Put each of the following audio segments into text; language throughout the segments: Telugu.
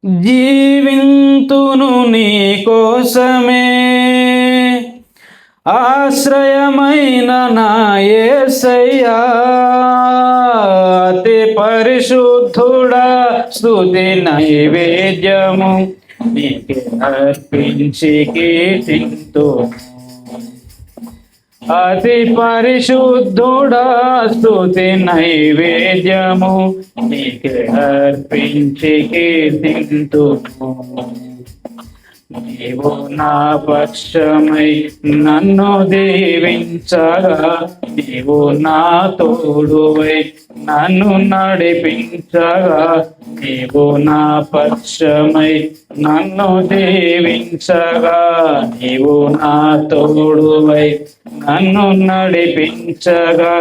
జీవింతును నీ కోసమే ఆశ్రయమైన నా యేసయ్యా, అతి పరిశుద్ధుడా స్తుతి నైవేద్యము నీకే అర్పించి కీర్తింతును. అతి పరిశుద్ధుడా స్తుతి నైవేద్యము నీకే అర్పించి కీర్తింతును. నీవు నా పక్షమై నన్ను దీవించగా, నీవు నా తోడువై నన్ను నడిపించగా, నీవు నా పక్షమై నన్ను దీవించగా, నీవు నా తోడువై నన్ను నడిపించగా,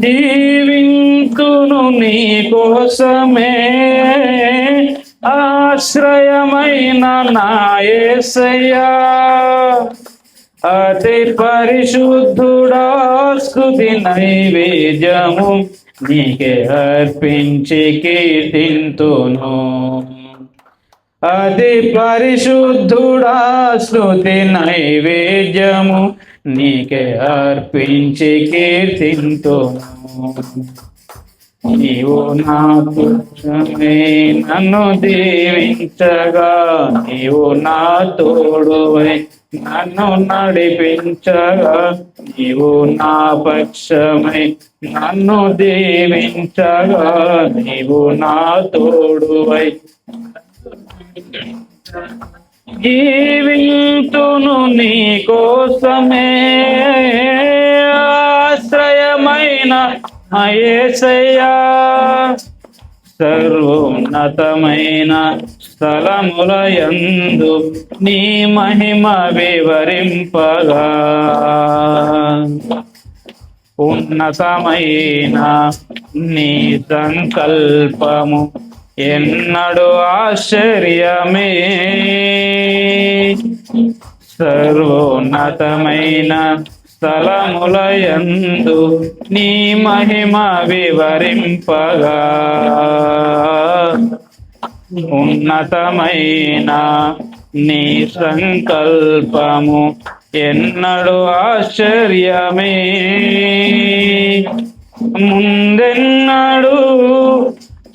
జీవింతును నీ కోసమే ఆశ్రయమైన నా యేసయ్యా, అతి పరిశుద్ధుడా స్తుతి నైవేద్యము నీకే అర్పించి కీర్తింతును. అతి పరిశుద్ధుడా స్తుతి నైవేద్యము నీకే అర్పించి కీర్తింతును. నీవు నా పక్షమై నన్ను దీవించగా, నీవు నా తోడువై నన్ను నడిపించగా, నీవు నా పక్షమై నన్ను దీవించగా, నీవు నా తోడువై జీవింతును నీ కోసమే ఆశ్రయమైన యేసయ్యా, సర్వోన్నతమైన స్థలములయందు నీ మహిమ వివరింపగా, ఉన్నతమైన నీ సంకల్పము ఎన్నడు ఆశ్చర్యమే. సర్వోన్నతమైన స్థలములయందు నీ మహిమ వివరింపగా, ఉన్నతమైన నీ సంకల్పము ఎన్నడు ఆశ్చర్యమే. ముందెన్నడు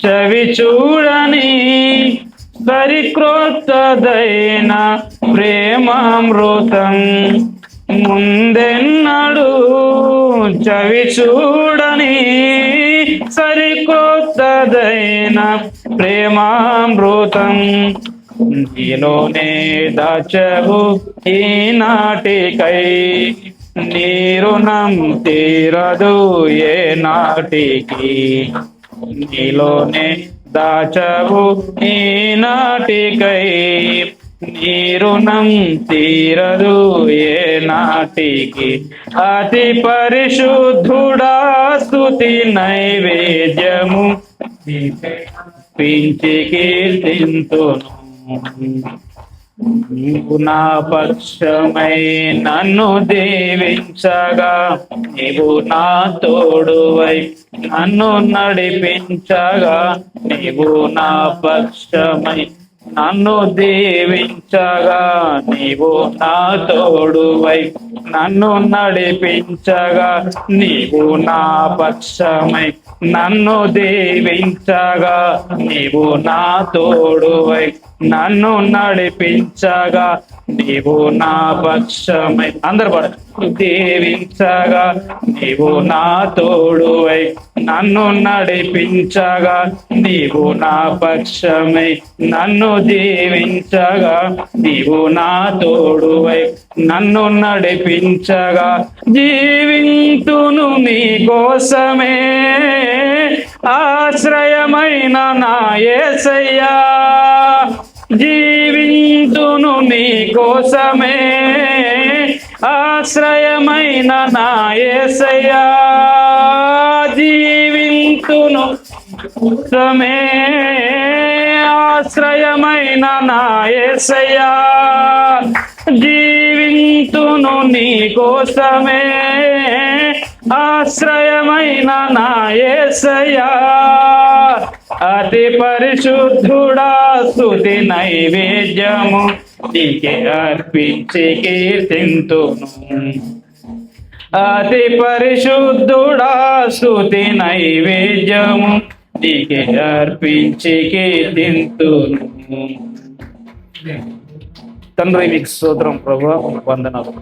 చవి చూడని సరిక్రొత్తదైన ప్రేమామృతం, ముందెన్నడు చవి చూడని సరికొత్తదైన ప్రేమామృతం నీలోనే దాచవు ఈనాటికై, నీ రుణం తీరదు ఏ నాటికి. నీలోనే దాచవు ఈనాటికై, నీ రుణం తీరదు ఏ నాటికి. అతి పరిశుద్ధుడా స్తుతి నైవేద్యము పించి కీర్తింతును. నీవు నా పక్షమై నన్ను దీవించగా, నీవు నా తోడువై నన్ను నడిపించగా, నీవు నా పక్షమై నన్ను దీవించగా, నీవు నా తోడువై నన్ను నడిపించగా, నీవు నా పక్షమై నన్ను దీవించగా, నీవు నా తోడువై నన్ను నడిపించగా, నీవు నా పక్షమై అందరు పడ దీవించగా, నీవు నా తోడువై నన్ను నడిపించగా, నీవు నా పక్షమై నన్ను దీవించగా, నీవు నా తోడువై నన్ను నడిపించగా, జీవింతును నీ కోసమే ఆశ్రయమైన నా యేసయ్యా, జీవింతును నీ కోసమే ఆశ్రయమైన నా యేసయ్యా, జీవింతును కోసమే ఆశ్రయమైన నా యేసయ్యా, జీవింతును నీ కోసమే ఆశ్రయమైన నా యేసయ్యా, అతి పరిశుద్ధుడా స్తుతి నైవేద్యము నీకే అర్పించి కీర్తింతును. అతి పరిశుద్ధుడా స్తుతి నైవేద్యము నీకే అర్పించి కీర్తింతును. తండ్రి మీకు స్తోత్రం ప్రభువా, వందనాలు.